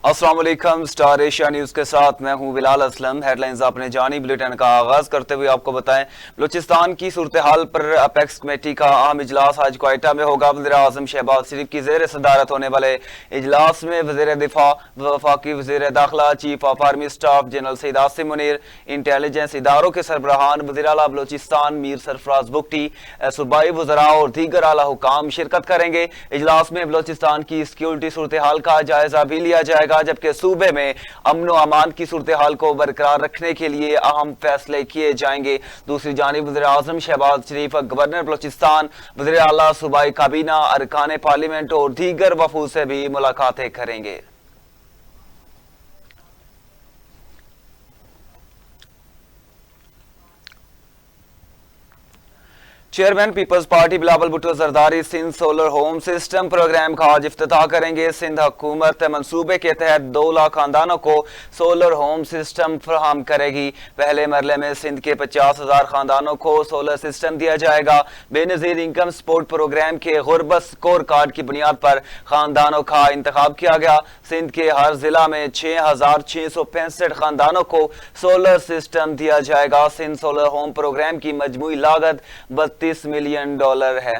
अस्सलाम वालेकुम। Star Asia news के साथ मैं हूं बिलाल असलम। हेडलाइंस अपने जानी बुलेटिन का आगाज़ करते हुए आपको बताएं, बलूचिस्तान की सूरत हाल पर अपेक्स कमेटी का अहम इजलास आज क्वेटा में होगा। वज़ीर आज़म शहबाज शरीफ की ज़ेर सदारत होने वाले इजलास में वज़ीर दिफा, वफाकी वज़ीर दाखिला, chief of army staff general Syed Asim Munir, intelligence इदारों के सरबराहान, वज़ीर आला बलूचिस्तान मीर सरफराज बुगटी, सूबाई वज़रा और दीगर आला हुकाम शिरकत करेंगे। इजलास में बलूचिस्तान की सिक्योरिटी सूरत हाल का जायजा भी लिया जाएगा, जबकि सूबे में अमन और अमान की सूरत हाल को बरकरार रखने के लिए अहम फैसले किए जाएंगे। दूसरी जानिब वज़ीर आज़म शहबाज शरीफ गवर्नर बलूचिस्तान, वज़ीर आला, सूबाई काबीना, अरकान पार्लियामेंट और दीगर वफूद से भी मुलाकातें करेंगे। Chairman Peoples Party Bilawal Bhutto Zardari Sindh solar home system programme का आज इफ्तिताह करेंगे। सिंध हुकूमत मंसूबे के तहत 2 लाख खानदानों को सोलर होम सिस्टम फराहम करेगी। पहले मरले में सिंध के 50,000 खानदानों को सोलर सिस्टम दिया जाएगा। बेनज़ीर इनकम सपोर्ट प्रोग्राम के गुरबत स्कोर कार्ड की बुनियाद पर खानदानों का इंतखाब किया गया। सिंध के हर जिला में 6,665 खानदानों को सोलर सिस्टम दिया जाएगा। सिंध सोलर होम प्रोग्राम की मजमूई लागत $32 मिलियन है।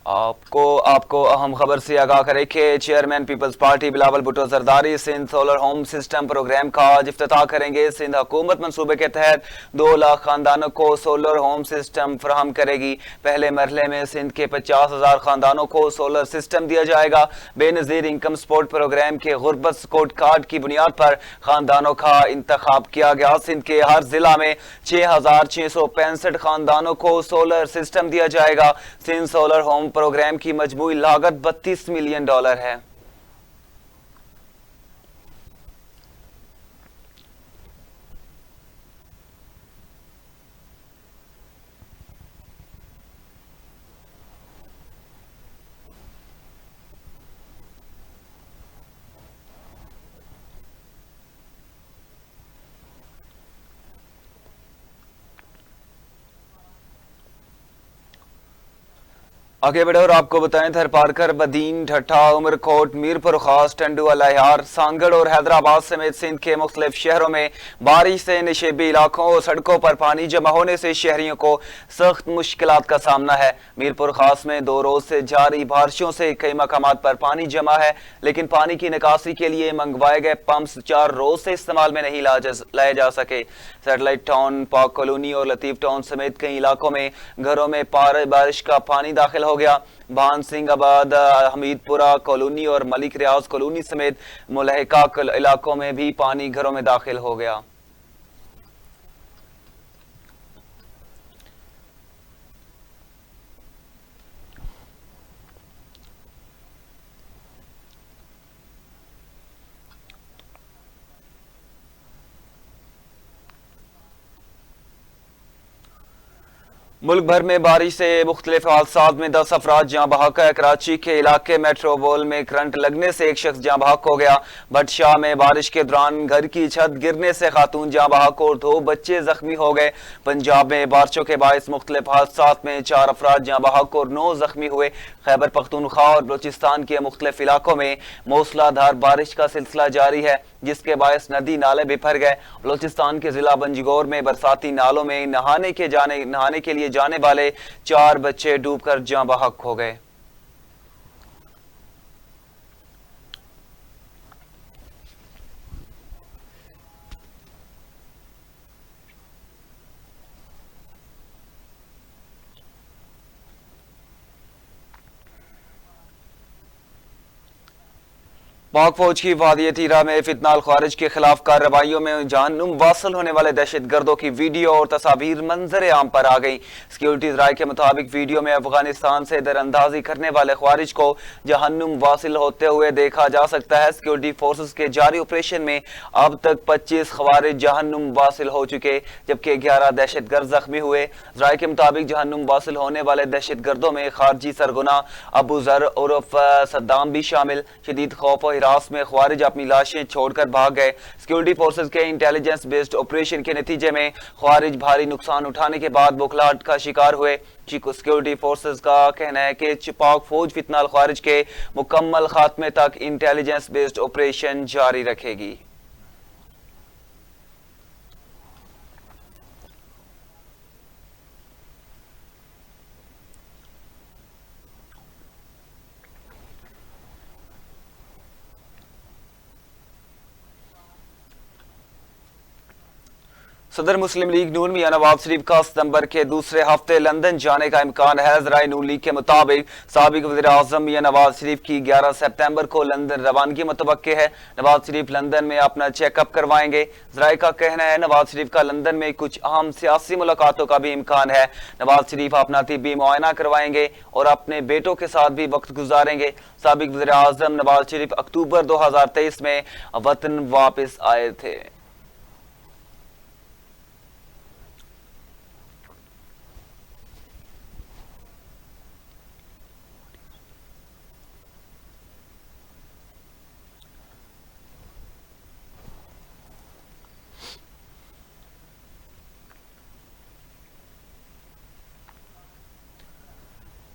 आपको अहम खबर से आगाह करें कि chairman Peoples Party Bilawal Bhutto Zardari Sindh solar home system programme का आज इफ्तिताह करेंगे। सिंध हुकूमत मंसूबे के तहत 2 लाख खानदानों को सोलर होम सिस्टम फराहम करेगी। पहले मरहले में सिंध के 50,000 खानदानों को सोलर सिस्टम दिया जाएगा। बेनज़ीर इनकम सपोर्ट प्रोग्राम के गुरबत स्कोर कार्ड की बुनियाद पर खानदानों का इंतखाब किया गया। सिंध के हर जिला में 6,665 खानदानों को सोलर सिस्टम दिया जाएगा। सिंध सोलर होम प्रोग्राम की मजमूई लागत $32 मिलियन है। आगे बढ़े और आपको बताएं, थरपारकर, बदीन, ठट्ठा, उमरकोट, मीरपुर खास, टंडू, अलाहार, सांगड़ और हैदराबाद समेत सिंध के मुख्तलिफ शहरों में बारिश से निशेबी इलाकों और सड़कों पर पानी जमा होने से शहरियों को सख्त मुश्किलात का सामना है। मीरपुर खास में 2 रोज से जारी बारिशों से कई मकामात पर पानी जमा है, लेकिन पानी की निकासी के लिए मंगवाए गए पंप्स 4 रोज से इस्तेमाल में नहीं लाए जा सके। सैटेलाइट टाउन, पाक कॉलोनी और लतीफ टाउन समेत कई इलाकों में घरों में बारिश का पानी दाखिल हो गया। भान सिंह आबाद, हमीदपुरा कॉलोनी और मलिक रियाज कॉलोनी समेत मुलहका इलाकों में भी पानी घरों में दाखिल हो गया। मुल्क भर में बारिश से मुख्तलिफ हादसात में 10 अफराद जाँ बहक है। कराची के इलाके मेट्रोपोल में करंट लगने से एक शख्स जाँ बहक हो गया। भटशाह में बारिश के दौरान घर की छत गिरने से खातून जाँ बहक और 2 बच्चे जख्मी हो गए। पंजाब में बारिशों के बायस मुख्तलिफ हादसात में 4 अफराद जाँ बहक और 9 जख्मी हुए। खैबर पख्तूनख्वा और बलूचिस्तान के मुख्तलिफ इलाकों में मूसलाधार बारिश का सिलसिला जारी है, जिसके बायस नदी नाले बिफर गए। बलूचिस्तान के जिला बंजगोर में बरसाती नालों में नहाने के लिए जाने वाले 4 बच्चे डूबकर जाँ बहक हो गए। पाक फौज की वादी तीरा में फितनाल खारिज के खिलाफ कार्रवाइयों में जहन्नुम वासल होने वाले दहशत गर्दों की वीडियो और तस्वीर मंजर आम पर आ गई। सिक्योरिटी राय के मुताबिक वीडियो में अफगानिस्तान से दरअंदाजी करने वाले खारिज को जहन्नुम वासिल होते हुए देखा जा सकता है। सिक्योरिटी फोर्सेस के जारी ऑपरेशन में अब तक 25 खवारिज जहन्नुम वासिल हो चुके, जबकि 11 दहशत गर्द जख्मी हुए। राय के मुताबिक जहन्नुम वासिल होने वाले दहशत गर्दों में खारजी सरगुना अबू जर उर्फ सद्दाम भी शामिल। शदीद खौफ और द्रास में ख्वारिज अपनी लाशें छोड़कर भाग गए। सिक्योरिटी फोर्सेज के इंटेलिजेंस बेस्ड ऑपरेशन के नतीजे में ख्वारिज भारी नुकसान उठाने के बाद बुखलाहट का शिकार हुए। सिक्योरिटी फोर्सेज का कहना है कि पाक फौज फितनाल ख्वारिज के मुकम्मल खात्मे तक इंटेलिजेंस बेस्ड ऑपरेशन जारी रखेगी। सदर मुस्लिम लीग नून मियां नवाज शरीफ का सितंबर के दूसरे हफ्ते लंदन जाने का इम्कान है। ज़राए नून लीग के मुताबिक साबिक वज़ीर आज़म मियां नवाज शरीफ की 11 सितंबर को लंदन रवानगी मुतवक्के है। नवाज शरीफ लंदन में अपना चेकअप करवाएंगे। ज़राए का कहना है नवाज शरीफ का लंदन में कुछ अहम सियासी मुलाकातों का भी इम्कान है। नवाज शरीफ अपना तिब्बी मुआयना करवाएंगे और अपने बेटों के साथ भी वक्त गुजारेंगे। साबिक वज़ीर आज़म नवाज शरीफ अक्टूबर 2023 में वतन वापस आए थे।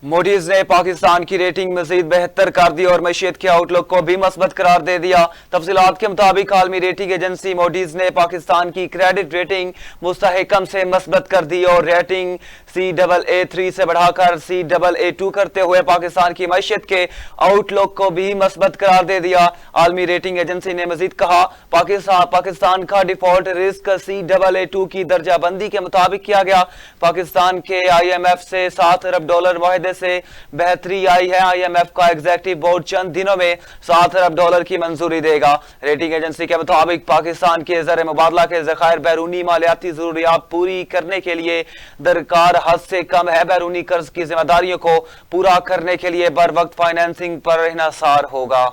मूडीज ने पाकिस्तान की रेटिंग मजीद बेहतर कर दी और मईशत के आउटलुक को भी मस्बत करार दे दिया। तफसीलात के मुताबिक आलमी रेटिंग एजेंसी मूडीज ने पाकिस्तान की क्रेडिट रेटिंग मुस्तहकम से मस्बत कर दी और रेटिंग CAA3 से बढ़ाकर CAA2 करते हुए पाकिस्तान की मईशत के आउटलुक को भी मस्बत करार दे दिया। आलमी रेटिंग एजेंसी ने मजीद कहा पाकिस्तान का डिफॉल्ट रिस्क CAA2 की दर्जा बंदी के मुताबिक किया गया। पाकिस्तान के IMF से $7 अरब मुआहदे से बेहतरी आई है। IMF का एग्जीक्यूटिव बोर्ड चंद दिनों में $7 अरब की मंजूरी देगा। रेटिंग एजेंसी के मुताबिक पाकिस्तान के ज़र मुबादला के ज़खायर बैरूनी मालियाती जरूरियात पूरी करने के लिए दरकार हद से कम है। बैरूनी कर्ज की जिम्मेदारियों को पूरा करने के लिए बर वक्त फाइनेंसिंग पर इन्हिसार होगा।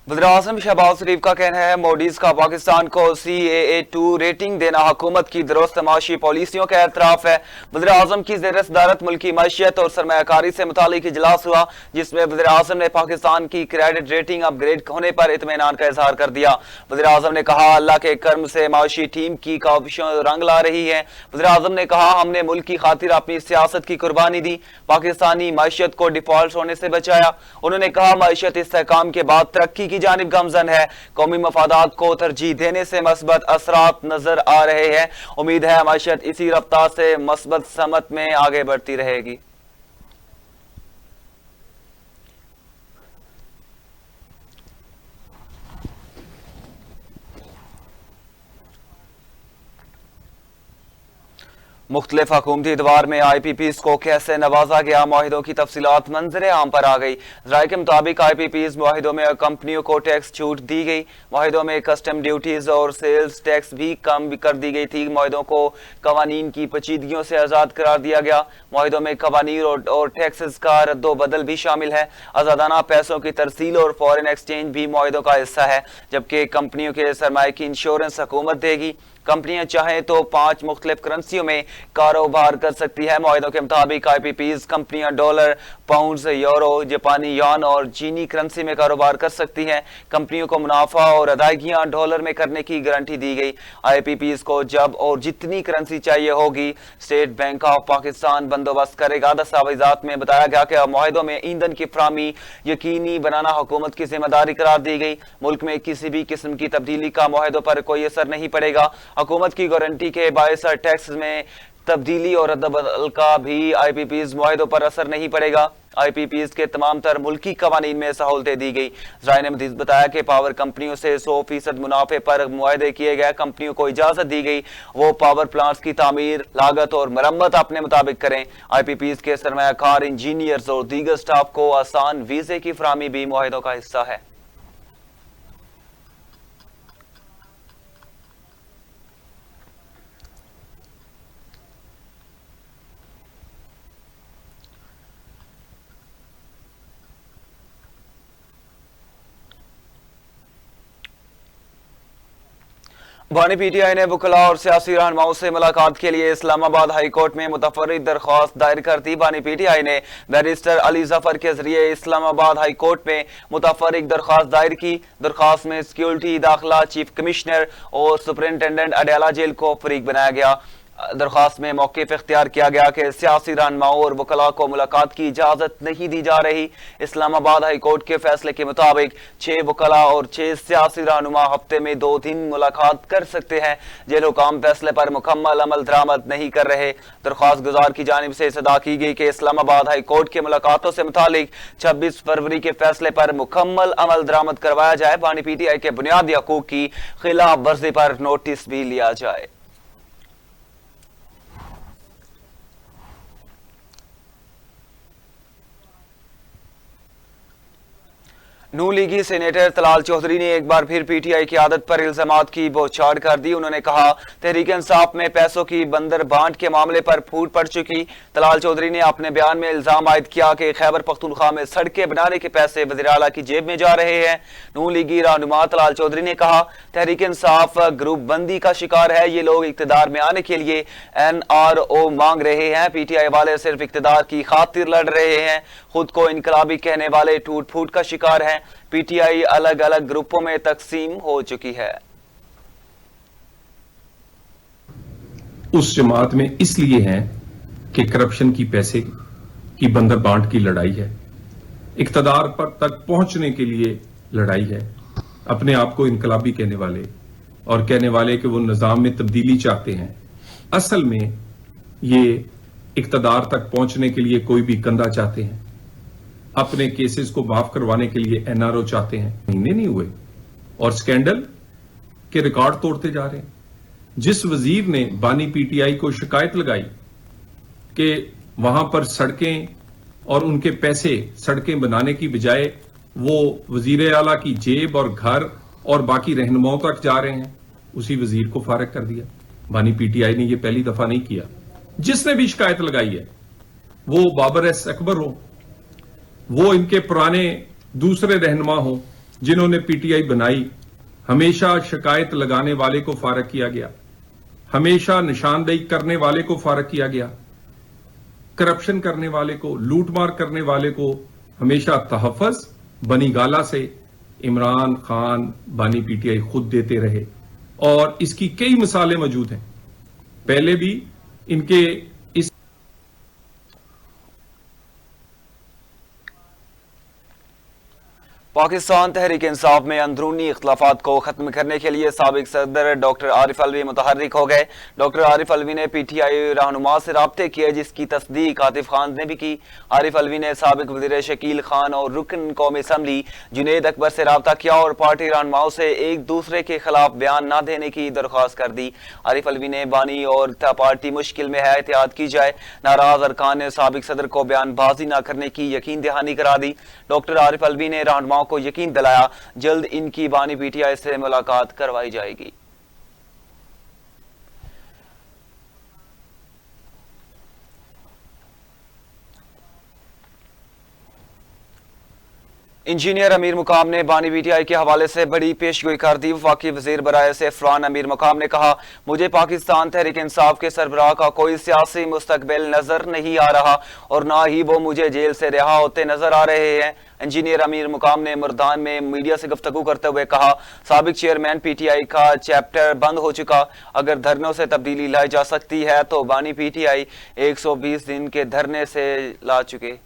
वज़ीर-ए-आज़म शहबाज शरीफ का कहना है मूडीज का पाकिस्तान को CAA2 रेटिंग देना हुकूमत की दुरुस्त माशी पॉलिसियों का एतराफ है। वज़ीर-ए-आज़म की ज़ेर सदारत मुल्की मईशत और सरमायाकारी से मुतालिक इजलास हुआ जिसमें वज़ीर-ए-आज़म ने पाकिस्तान की क्रेडिट रेटिंग अपग्रेड होने पर इत्मीनान का इजहार कर दिया। वज़ीर-ए-आज़म ने कहा अल्लाह के कर्म से माशी टीम की काविशों रंग ला रही है। वज़ीर-ए-आज़म ने कहा हमने मुल्क की खातिर अपनी सियासत की कुर्बानी दी, पाकिस्तानी मईशत को डिफॉल्ट होने से बचाया। उन्होंने कहा मईशत इस्तेहकाम के बाद तरक्की की जानिब गमजन है। कौमी मफादात को तरजीह देने से मस्बत असरात नजर आ रहे हैं। उम्मीद है मईशत इसी रफ्तार से मस्बत समत में आगे बढ़ती रहेगी। मुख्तलिफ हुकूमती इतवार में IPPs को कैसे नवाजा गया, माहिदों की तफसीलात मंजर आम पर आ गई। राय के मुताबिक IPPs माहिदों में कंपनियों को टैक्स छूट दी गई। माहिदों में कस्टम ड्यूटीज और सेल्स टैक्स भी कम कर दी गई थी। माहिदों को कवानीन की पेचीदगियों से आज़ाद करार दिया गया। माहिदों में कवानीन और टैक्सेस का रद्दो बदल भी शामिल है। आज़ादाना पैसों की तरसील और फॉरेन एक्सचेंज भी माहिदों का हिस्सा है, जबकि कंपनियों के सरमाए की इंश्योरेंस हुकूमत देगी। कंपनियां चाहें तो 5 मुख्तलिफ करेंसियों में कारोबार कर सकती है। मुआहिदों के मुताबिक IPPs कंपनियां डॉलर, पाउंड, यूरो, जापानी यान और चीनी करेंसी में कारोबार कर सकती हैं। कंपनियों को मुनाफा और अदायगियां डॉलर में करने की गारंटी दी गई। IPPs को जब और जितनी करेंसी चाहिए होगी स्टेट बैंक ऑफ पाकिस्तान बंदोबस्त करेगा। दस्तावेजात में बताया गया कि मुआहिदों में ईंधन की फराहमी यकीनी बनाना हुकूमत की जिम्मेदारी करार दी गई। मुल्क में किसी भी किस्म की तब्दीली का मुआहिदों पर कोई असर नहीं पड़ेगा। हुकूमत की गारंटी के बायस टैक्स में तब्दीली और रद्द-बदल का भी IPPs मुआहिदों पर असर नहीं पड़ेगा। IPPs के तमाम तर मुल्की कवानीन में सहूलतें दी गई। ज़राए ने मज़ीद बताया कि पावर कंपनियों से 100% मुनाफे पर मुआहदे किए गए। कंपनियों को इजाजत दी गई वो पावर प्लांट्स की तामीर, लागत और मरम्मत अपने मुताबिक करें। IPPs के सरमायाकार, इंजीनियर्स और दीगर स्टाफ को आसान वीजे की फराहमी भी मुआहिदों का हिस्सा है। بانی پی ٹی آئی نے وکلاء اور سیاسی رہنماؤں سے ملاقات کے لیے اسلام آباد ہائی کورٹ میں متفرد درخواست دائر کر دی۔ بانی پی ٹی آئی نے بیرسٹر علی ظفر کے ذریعے اسلام آباد ہائی کورٹ میں متفرد درخواست دائر کی۔ درخواست میں سیکیورٹی، داخلہ، چیف کمشنر اور سپرنٹینڈنٹ اڈیالہ جیل کو فریق بنایا گیا۔ درخواست میں موقف اختیار کیا گیا کہ سیاسی رہنماؤں اور وکلاء کو ملاقات کی اجازت نہیں دی جا رہی۔ اسلام آباد ہائی کورٹ کے فیصلے کے مطابق 6 وکلاء اور 6 سیاسی رہنما ہفتے میں 2 دن ملاقات کر سکتے ہیں۔ جیل حکام فیصلے پر مکمل عمل درآمد نہیں کر رہے۔ درخواست گزار کی جانب سے استدعا کی گئی کہ اسلام آباد ہائی کورٹ کے ملاقاتوں سے متعلق 26 فروری کے فیصلے پر مکمل عمل درآمد کروایا جائے۔ بانی پی ٹی آئی کے بنیادی حقوق کی خلاف ورزی پر نوٹس بھی لیا جائے۔ نون لیگی سینیٹر طلال چودھری نے ایک بار پھر پی ٹی آئی کی عادت پر الزامات کی بوچھاڑ کر دی۔ انہوں نے کہا تحریک انصاف میں پیسوں کی بندر بانٹ کے معاملے پر پھوٹ پڑ چکی۔ طلال چودھری نے اپنے بیان میں الزام عائد کیا کہ خیبر پختونخوا میں سڑکیں بنانے کے پیسے وزیراعلیٰ کی جیب میں جا رہے ہیں۔ نون لیگی رہنما طلال چودھری نے کہا تحریک انصاف گروپ بندی کا شکار ہے، یہ لوگ اقتدار میں آنے کے لیے NRO مانگ رہے ہیں۔ پی ٹی آئی والے صرف اقتدار کی خاطر لڑ رہے ہیں، خود کو انقلابی کہنے والے ٹوٹ پھوٹ کا شکار ہیں۔ پی ٹی آئی الگ الگ گروپوں میں تقسیم ہو چکی ہے۔ اس جماعت میں اس لیے ہیں کہ کرپشن کی پیسے کی بندر بانٹ کی لڑائی ہے، اقتدار پر تک پہنچنے کے لیے لڑائی ہے، اپنے آپ کو انقلابی کہنے والے اور کہنے والے کہ وہ نظام میں تبدیلی چاہتے ہیں، اصل میں یہ اقتدار تک پہنچنے کے لیے کوئی بھی کندھا چاہتے ہیں، اپنے کیسز کو معاف کروانے کے لیے NRO چاہتے ہیں۔ مہینے نہیں ہوئے اور سکینڈل کے ریکارڈ توڑتے جا رہے ہیں۔ جس وزیر نے بانی پی ٹی آئی کو شکایت لگائی کہ وہاں پر سڑکیں اور ان کے پیسے سڑکیں بنانے کی بجائے وہ وزیر اعلیٰ کی جیب اور گھر اور باقی رہنماؤں تک جا رہے ہیں، اسی وزیر کو فارغ کر دیا۔ بانی پی ٹی آئی نے یہ پہلی دفعہ نہیں کیا۔ جس نے بھی شکایت لگائی ہے وہ بابر ایس اکبر ہو، وہ ان کے پرانے دوسرے رہنما ہوں جنہوں نے پی ٹی آئی بنائی، ہمیشہ شکایت لگانے والے کو فارغ کیا گیا، ہمیشہ نشاندہی کرنے والے کو فارغ کیا گیا، کرپشن کرنے والے کو، لوٹ مار کرنے والے کو ہمیشہ تحفظ بنی گالا سے عمران خان بانی پی ٹی آئی خود دیتے رہے، اور اس کی کئی مثالیں موجود ہیں۔ پہلے بھی ان کے پاکستان تحریک انصاف میں اندرونی اختلافات کو ختم کرنے کے لیے سابق صدر ڈاکٹر عارف علوی متحرک ہو گئے۔ ڈاکٹر عارف علوی نے پی ٹی آئی رہنما سے رابطے کیے، جس کی تصدیق عاطف خان نے بھی کی۔ عارف علوی نے سابق وزیر شکیل خان اور رکن قومی اسمبلی جنید اکبر سے رابطہ کیا اور پارٹی رہنماؤں سے ایک دوسرے کے خلاف بیان نہ دینے کی درخواست کر دی۔ عارف علوی نے بانی اور پارٹی مشکل میں ہے، احتیاط کی جائے۔ ناراض ارکان نے سابق صدر کو بیان بازی نہ کرنے کی یقین دہانی کرا دی۔ ڈاکٹر عارف علوی نے رہنماؤں کو یقین دلایا جلد ان کی بانی پی ٹی آئی سے ملاقات کروائی جائے گی۔ انجینئر امیر مقام نے بانی پی ٹی آئی کے حوالے سے بڑی پیشگوئی کر دی۔ وفاقی وزیر برائے سیفران امیر مقام نے کہا مجھے پاکستان تحریک انصاف کے سربراہ کا کوئی سیاسی مستقبل نظر نہیں آ رہا اور نہ ہی وہ مجھے جیل سے رہا ہوتے نظر آ رہے ہیں۔ انجینئر امیر مقام نے مردان میں میڈیا سے گفتگو کرتے ہوئے کہا سابق چیئرمین پی ٹی آئی کا چیپٹر بند ہو چکا، اگر دھرنوں سے تبدیلی لائی جا سکتی ہے تو بانی پی ٹی آئی 120 دن کے دھرنے سے لا چکے۔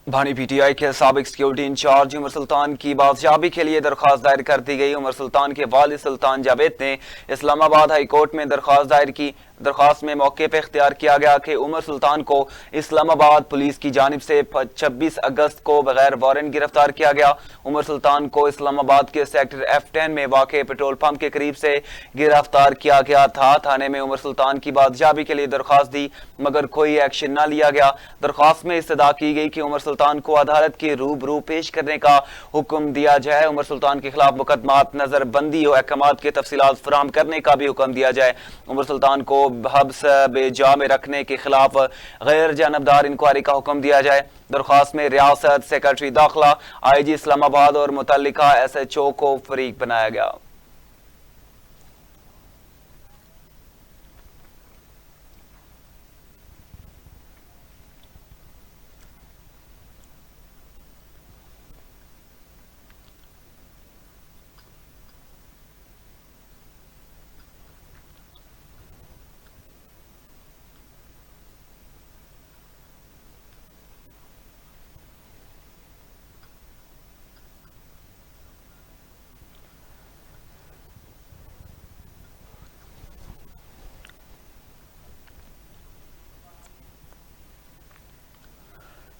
بانی پی ٹی آئی کے سابق سیکیورٹی انچارج عمر سلطان کی بازیابی کے لیے درخواست دائر کر دی گئی۔ عمر سلطان کے والد سلطان جاوید نے اسلام آباد ہائی کورٹ میں درخواست دائر کی۔ درخواست میں موقع پہ اختیار کیا گیا کہ عمر سلطان کو اسلام آباد پولیس کی جانب سے 26 اگست کو بغیر وارنٹ گرفتار کیا گیا۔ عمر سلطان کو اسلام آباد کے سیکٹر F10 میں واقع پیٹرول پمپ کے قریب سے گرفتار کیا گیا تھا۔ تھانے میں عمر سلطان کی بازیابی کے لیے درخواست دی مگر کوئی ایکشن نہ لیا گیا۔ درخواست میں استدعا کی گئی کہ عمر سلطان کو عدالت کے روبرو پیش کرنے کا حکم دیا جائے۔ عمر سلطان کے خلاف مقدمات، نظر بندی اور احکامات کے تفصیلات فراہم کرنے کا بھی حکم دیا جائے۔ عمر سلطان کو حبس بے جا میں رکھنے کے خلاف غیر جانبدار انکوائری کا حکم دیا جائے۔ درخواست میں ریاست، سیکرٹری داخلہ، IG اسلام آباد اور متعلقہ SHO کو فریق بنایا گیا۔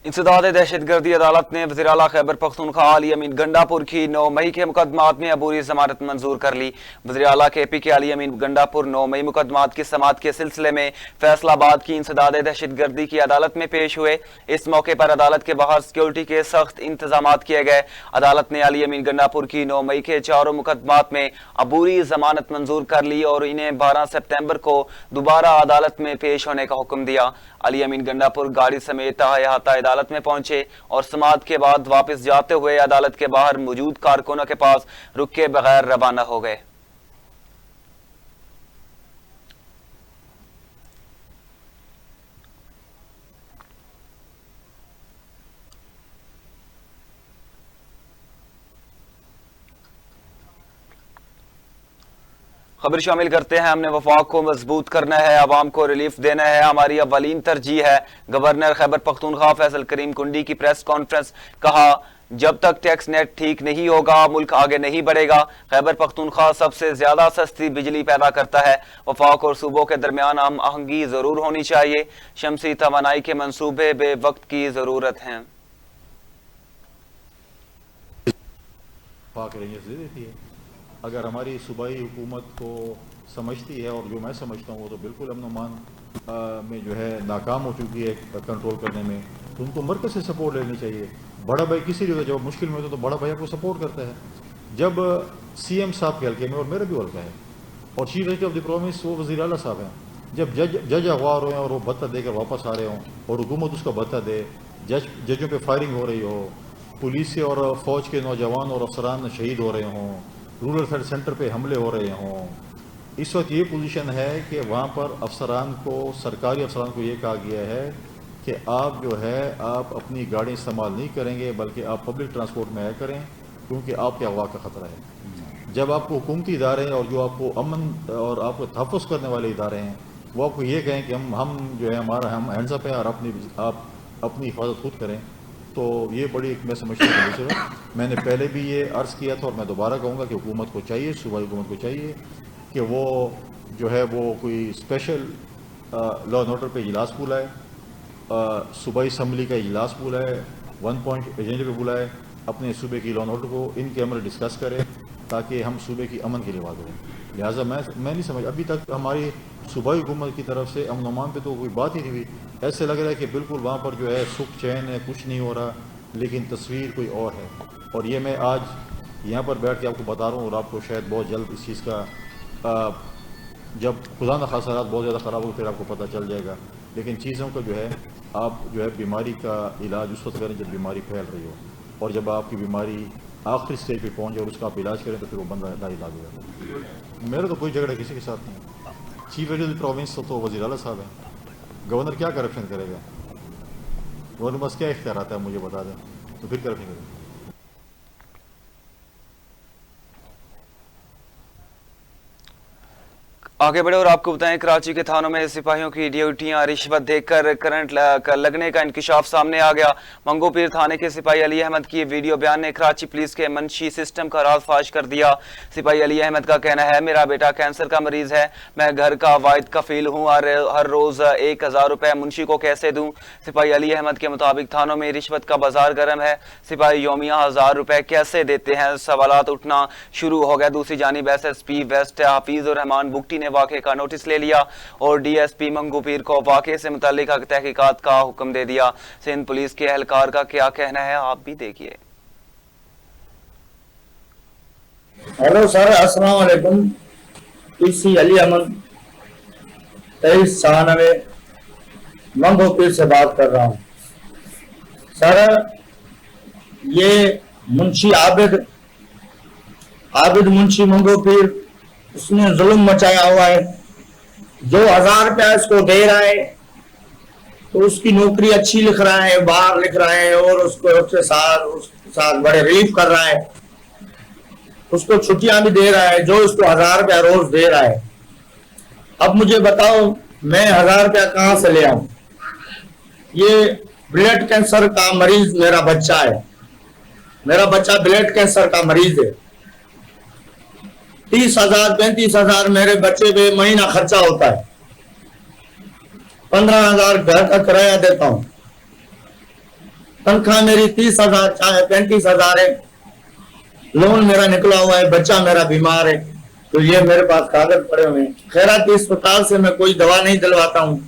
انسداد دہشت گردی عدالت نے وزیر اعلیٰ خیبر پختونخوا علی امین گنڈا پور کی 9 مئی کے مقدمات میں عبوری ضمانت منظور کر لی۔ وزیر اعلیٰ KP کے علی امین گنڈا پور 9 مئی مقدمات کی سماعت کے سلسلے میں فیصل آباد کی انسداد دہشت گردی کی عدالت میں پیش ہوئے۔ اس موقع پر عدالت کے باہر سیکیورٹی کے سخت انتظامات کیے گئے۔ عدالت نے علی امین گنڈا پور کی 9 مئی کے چاروں مقدمات میں عبوری ضمانت منظور کر لی اور انہیں 12 سپتمبر کو دوبارہ عدالت میں پیش ہونے کا حکم دیا۔ علی امین گنڈا پور گاڑی سمیت احاطہ عدالت میں پہنچے اور سماعت کے بعد واپس جاتے ہوئے عدالت کے باہر موجود کارکنوں کے پاس رکے بغیر روانہ ہو گئے۔ خبر شامل کرتے ہیں۔ ہم نے وفاق کو مضبوط کرنا ہے، عوام کو ریلیف دینا ہے، ہماری اولین ترجیح ہے۔ گورنر خیبر پختونخوا فیصل کریم کنڈی کی پریس کانفرنس، کہا جب تک ٹیکس نیٹ ٹھیک نہیں ہوگا ملک آگے نہیں بڑھے گا۔ خیبر پختونخوا سب سے زیادہ سستی بجلی پیدا کرتا ہے، وفاق اور صوبوں کے درمیان ہم آہنگی ضرور ہونی چاہیے، شمسی توانائی کے منصوبے بے وقت کی ضرورت ہیں۔ اگر ہماری صوبائی حکومت کو سمجھتی ہے اور جو میں سمجھتا ہوں وہ تو بالکل امن و امان میں جو ہے ناکام ہو چکی ہے کنٹرول کرنے میں، تو ان کو مرکز سے سپورٹ لینی چاہیے۔ بڑا بھائی کسی بھی جب مشکل میں ہوتا ہے تو بڑا بھائی کو سپورٹ کرتا ہے۔ جب CM صاحب کے حلقے میں، اور میرا بھی حلقہ ہے، اور chief secretary of the province وہ وزیر اعلیٰ صاحب ہیں، جب جج اغوا ہو رہے ہیں اور وہ بھتہ دے کر واپس آ رہے ہوں اور حکومت اس کا بھتہ دے، ججوں پہ فائرنگ ہو رہی ہو، پولیس اور فوج کے نوجوان اور افسران شہید ہو رہے ہوں، رورل ہیلتھ سینٹر پہ حملے ہو رہے ہوں، اس وقت یہ پوزیشن ہے کہ وہاں پر افسران کو، سرکاری افسران کو یہ کہا گیا ہے کہ آپ جو ہے آپ اپنی گاڑی استعمال نہیں کریں گے بلکہ آپ پبلک ٹرانسپورٹ میں آیا کریں کیونکہ آپ کے اغوا کا خطرہ ہے۔ جب آپ کو حکومتی ادارے اور جو آپ کو امن اور آپ کو تحفظ کرنے والے ادارے ہیں وہ آپ کو یہ کہیں کہ ہم جو ہے ہم ہینڈز اپ ہیں اور آپ اپنی حفاظت خود کریں، تو یہ بڑی ایک میں سمجھتا ہوں ہے۔ میں نے پہلے بھی یہ عرض کیا تھا اور میں دوبارہ کہوں گا کہ حکومت کو چاہیے، صوبائی حکومت کو چاہیے کہ وہ جو ہے وہ کوئی اسپیشل لا اینڈ آرڈر پہ اجلاس بلائے، صوبائی اسمبلی کا اجلاس بلائے، 1 پوائنٹ ایجنڈے پہ بلائے، اپنے صوبے کی لا اینڈ آرڈر کو ان کے عمل ڈسکس کرے تاکہ ہم صوبے کی امن کے لیے بات کریں۔ لہٰذا میں نہیں سمجھ ابھی تک ہماری صوبائی حکومت کی طرف سے امن و امان پہ تو کوئی بات ہی نہیں ہوئی۔ ایسے لگ رہا ہے کہ بالکل وہاں پر جو ہے سکھ چین ہے، کچھ نہیں ہو رہا، لیکن تصویر کوئی اور ہے۔ اور یہ میں آج یہاں پر بیٹھ کے آپ کو بتا رہا ہوں اور آپ کو شاید بہت جلد اس چیز کا جب خدا نخواستہ حالات بہت زیادہ خراب ہو پھر آپ کو پتہ چل جائے گا، لیکن چیزوں کا جو ہے آپ جو ہے بیماری کا علاج اس وقت کریں جب بیماری پھیل رہی ہو، اور جب آپ کی بیماری آخری اسٹیج پہ پہنچ جائے اور اس کا آپ علاج کریں تو پھر وہ بندہ لا علاج ہو جاتا ہے۔ میرا تو کوئی جھگڑا کسی کے ساتھ نہیں ہے۔ چیف سیکرٹری پروونس تو وزیر اعلیٰ صاحب ہیں، گورنر کیا کرپشن کرے گا؟ گورنر بس کیا اختیارات ہے مجھے بتا دیں تو پھر کرپشن کرے گا۔ आगे बढ़े और आपको बताएं, कराची के थानों में सिपाहियों की ड्यूटियां रिश्वत देकर करंट लगने का इंकशाफ सामने आ गया। मंगो पीर थाने के सिपाही अली अहमद की वीडियो बयान ने कराची पुलिस के मनशी सिस्टम का राज फाश कर दिया। सिपाही अली अहमद का कहना है, मेरा बेटा कैंसर का मरीज है, मैं घर का वाहिद कफील हूँ, हर रोज 1000 रुपए मुंशी को कैसे दूं। सिपाही अली अहमद के मुताबिक थानों में रिश्वत का बाजार गर्म है, सिपाही योमिया 1000 रुपए कैसे देते हैं, सवालात उठना शुरू हो गया। दूसरी जानिब SSP वेस्ट हाफिजुर रहमान बुगटी ने वाक़े का नोटिस ले लिया और DSP मंगू पीर को वाक़े से मुताल्लिक तहकीकात का हुक्म दे दिया। सिंध पुलिस के एहलकार का क्या कहना है, आप भी देखिए। हेलो सर, अस्सलाम वालेकुम। PC अली अहमद 2396 मंगो पीर से बात कर रहा हूँ। सर, ये मुंशी आबिद मुंशी मंगो पीर, उसने जुल्म मचाया हुआ है। जो 1000 रुपया इसको दे रहा है तो उसकी नौकरी अच्छी लिख रहा है, बाहर लिख रहा है, और उसके साथ बड़े रिलीफ कर रहा है, उसको छुट्टियां भी दे रहा है, जो इसको 1000 रुपया रोज दे रहा है। अब मुझे बताओ, मैं 1000 रुपया कहां से ले आऊं? ये ब्लड कैंसर का मरीज मेरा बच्चा है, मेरा बच्चा ब्लड कैंसर का मरीज है। 30,000 35,000 मेरे बच्चे पे महीना खर्चा होता है। 15,000 घर का किराया देता हूं। तनख्वाह मेरी 30,000 चाहे 35,000 है। लोन मेरा निकला हुआ है, बच्चा मेरा बीमार है, तो ये मेरे पास कागज पड़े हुए हैं। खैराती अस्पताल से मैं कोई दवा नहीं दिलवाता हूं,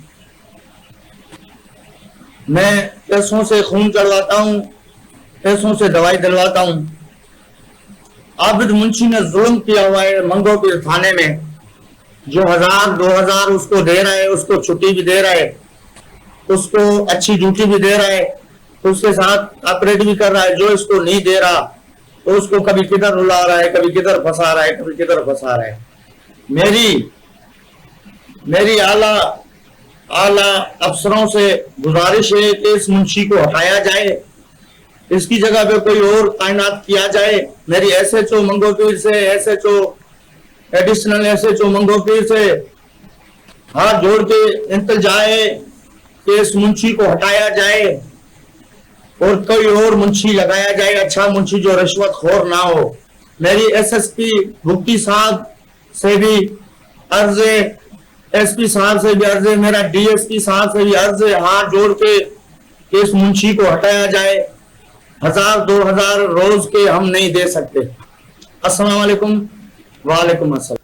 मैं पैसों से खून चढ़वाता हूं, पैसों से दवाई दिलवाता हूं। आबिद मुंशी ने जुल्म किया हुआ है मंगो पीर थाने में, जो 1000 2000 उसको दे रहा है, उसको छुट्टी भी दे रहा है, उसको अच्छी ड्यूटी भी दे रहा है, उसके साथ ऑपरेट भी कर रहा है। जो इसको नहीं दे रहा तो उसको कभी किधर रुला रहा है, कभी किधर फंसा रहा है, कभी किधर फंसा रहा है। मेरी आला अफसरों से गुजारिश है कि इस मुंशी को हटाया जाए, इसकी जगह पे कोई और तैनात किया जाए। मेरी SHO मंगो पीर से, एडिशनल SHO मंगो पीर से हाथ जोड़ के इंतजा है कि इस मुंशी को हटाया जाए और कोई और मुंशी लगाया जाए, अच्छा मुंशी जो रिश्वत खोर ना हो। मेरी SSP भुगटी साहब से भी अर्ज है, SP साहब से भी अर्ज है, मेरा DSP साहब से भी अर्ज है, हाथ जोड़ के कि इस मुंशी को हटाया जाए। 1000 2000 रोज के हम नहीं दे सकते। अस्सलाम वालेकुम। वालेकुम अस्सलाम।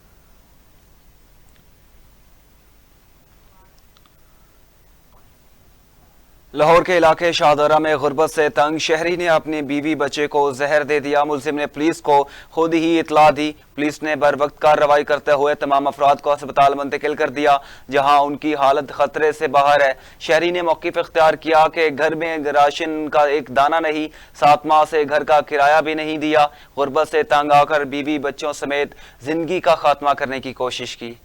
लाहौर के इलाके शाहदरा में गुर्बत से तंग शहरी ने अपनी बीवी बच्चे को जहर दे दिया। मुलजिम ने पुलिस को खुद ही इतला दी। पुलिस ने बर वक्त कार्रवाई करते हुए तमाम अफराद को अस्पताल मुंतकिल कर दिया, जहां उनकी हालत खतरे से बाहर है। शहरी ने मौक़िफ़ इख्तियार किया कि घर में राशन का एक दाना नहीं, 7 माह से घर का किराया भी नहीं दिया। गुर्बत से तंग आकर बीवी बच्चों समेत जिंदगी का खात्मा करने की कोशिश की।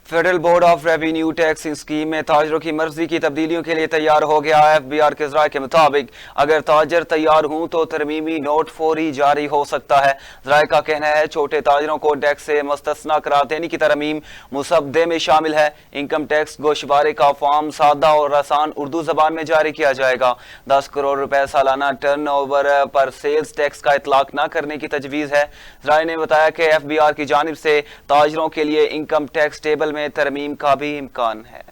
Federal board of revenue tax scheme में ताजरों की मर्जी की तब्दीलियों के लिए तैयार हो गया। FBR के ज़राए के मुताबिक अगर ताजर तैयार हूं तो तरमीमी नोट फौरी जारी हो सकता है। ज़राए का कहना है छोटे ताजरों को टैक्स से मुस्तस्ना करार देने की तरमीम मुसद्दे में शामिल है। इनकम टैक्स गोशवारे का फॉर्म सादा और आसान उर्दू जबान में जारी किया जाएगा। 10 करोड़ रुपए सालाना टर्न ओवर पर सेल्स टैक्स का इतलाक न करने की तजवीज़ है। ज़राए ने बताया कि FBR की जानिब से ताजरों के लिए इनकम टैक्स टेबल में तरमीम का भी इम्कान है।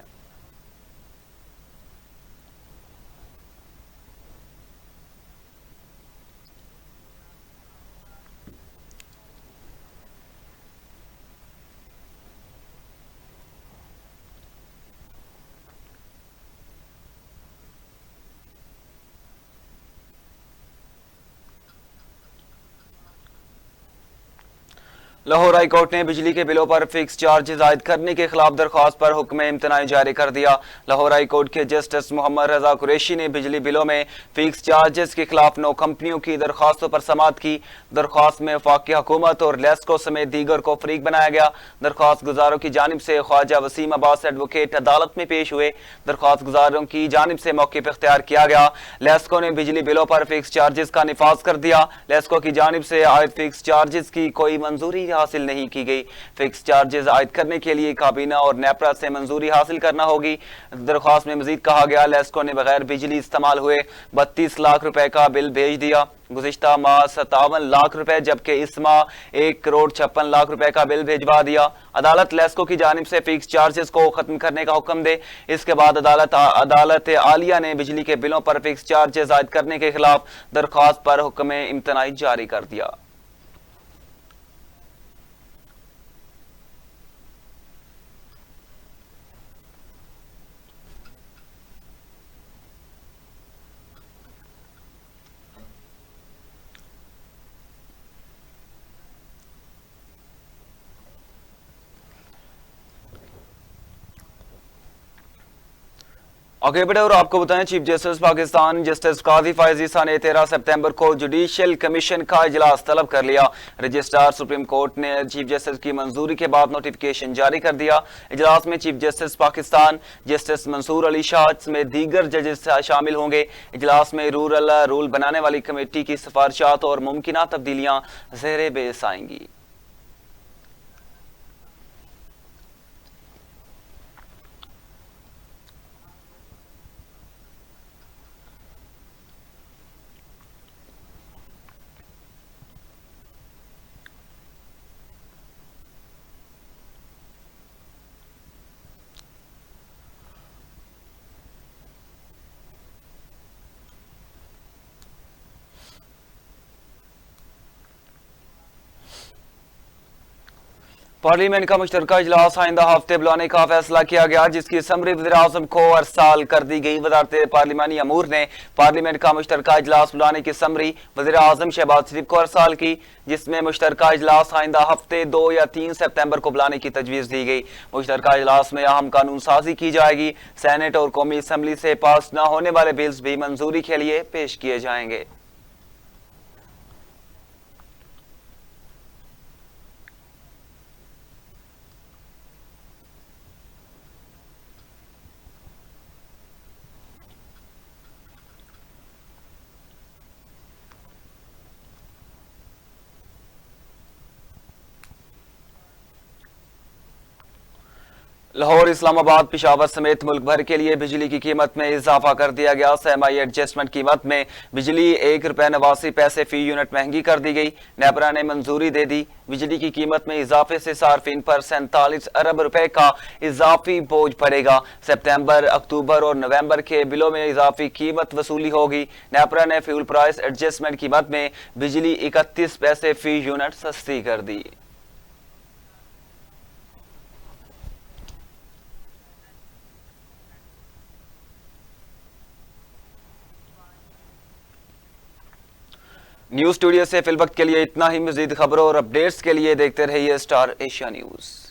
لاہور ہائی کورٹ نے بجلی کے بلوں پر فکس چارجز عائد کرنے کے خلاف درخواست پر حکم امتناعی جاری کر دیا۔ لاہور ہائی کورٹ کے جسٹس محمد رضا قریشی نے بجلی بلوں میں فکس چارجز کے خلاف 9 کمپنیوں کی درخواستوں پر سماعت کی۔ درخواست میں وفاقی حکومت اور لیسکو سمیت دیگر کو فریق بنایا گیا۔ درخواست گزاروں کی جانب سے خواجہ وسیم عباس ایڈوکیٹ عدالت میں پیش ہوئے۔ درخواست گزاروں کی جانب سے موقف اختیار کیا گیا۔ لیسکو نے بجلی بلوں پر فکس چارجز کا نفاذ کر دیا۔ لیسکو کی جانب سے عائد فکس چارجز کی کوئی منظوری حاصل نہیں کی گئی۔ فکس چارجز عائد کرنے کے لیے کابینہ اور نیپرا سے منظوری حاصل کرنا ہوگی۔ درخواست میں مزید کہا گیا لیسکو نے بغیر بجلی استعمال ہوئے 32 لاکھ روپے کا بل بھیج دیا۔ گزشتہ ماہ 57 لاکھ روپے جبکہ اس ماہ 1 کروڑ 56 لاکھ روپے کا بل بھیجوا دیا۔ عدالت لیسکو کی جانب سے فکس چارجز کو ختم کرنے کا حکم دے۔ اس کے بعد عدالت عالیہ نے بجلی کے بلوں پر فکس چارجز عائد کرنے کے خلاف درخواست پر حکم امتناعی جاری کر دیا۔ آگے بڑھے اور آپ کو بتائیں چیف جسٹس پاکستان جسٹس قاضی فائز عیسیٰ نے 13 سپتمبر کو جوڈیشل کمیشن کا اجلاس طلب کر لیا۔ رجسٹرار سپریم کورٹ نے چیف جسٹس کی منظوری کے بعد نوٹیفیکیشن جاری کر دیا۔ اجلاس میں چیف جسٹس پاکستان جسٹس منصور علی شاہ سمیت دیگر ججز شامل ہوں گے۔ اجلاس میں رول بنانے والی کمیٹی کی سفارشات اور ممکنہ تبدیلیاں زیر بحث آئیں گی۔ پارلیمنٹ کا مشترکہ اجلاس آئندہ ہفتے بلانے کا فیصلہ کیا گیا، جس کی سمری وزیراعظم کو ارسال کر دی گئی۔ وزارت پارلیمانی امور نے پارلیمنٹ کا مشترکہ اجلاس بلانے کی سمری وزیراعظم شہباز شریف کو ارسال کی، جس میں مشترکہ اجلاس آئندہ ہفتے 2 یا 3 سپتمبر کو بلانے کی تجویز دی گئی۔ مشترکہ اجلاس میں اہم قانون سازی کی جائے گی۔ سینٹ اور قومی اسمبلی سے پاس نہ ہونے والے بلز بھی منظوری کے لیے پیش کیے جائیں گے۔ لاہور، اسلام آباد، پشاور سمیت ملک بھر کے لیے بجلی کی قیمت میں اضافہ کر دیا گیا۔ سہمائی ایڈجسٹمنٹ قیمت میں بجلی ₹1.89 فی یونٹ مہنگی کر دی گئی۔ نیپرا نے منظوری دے دی۔ بجلی کی قیمت میں اضافے سے صارفین پر 47 ارب روپے کا اضافی بوجھ پڑے گا۔ سپتمبر، اکتوبر اور نومبر کے بلوں میں اضافی قیمت وصولی ہوگی۔ نیپرا نے فیول پرائس ایڈجسٹمنٹ قیمت میں بجلی 31 پیسے فی یونٹ سستی کر دی۔ نیوز اسٹوڈیو سے فی الوقت کے لیے اتنا ہی۔ مزید خبروں اور اپڈیٹس کے لیے دیکھتے رہیے اسٹار ایشیا نیوز۔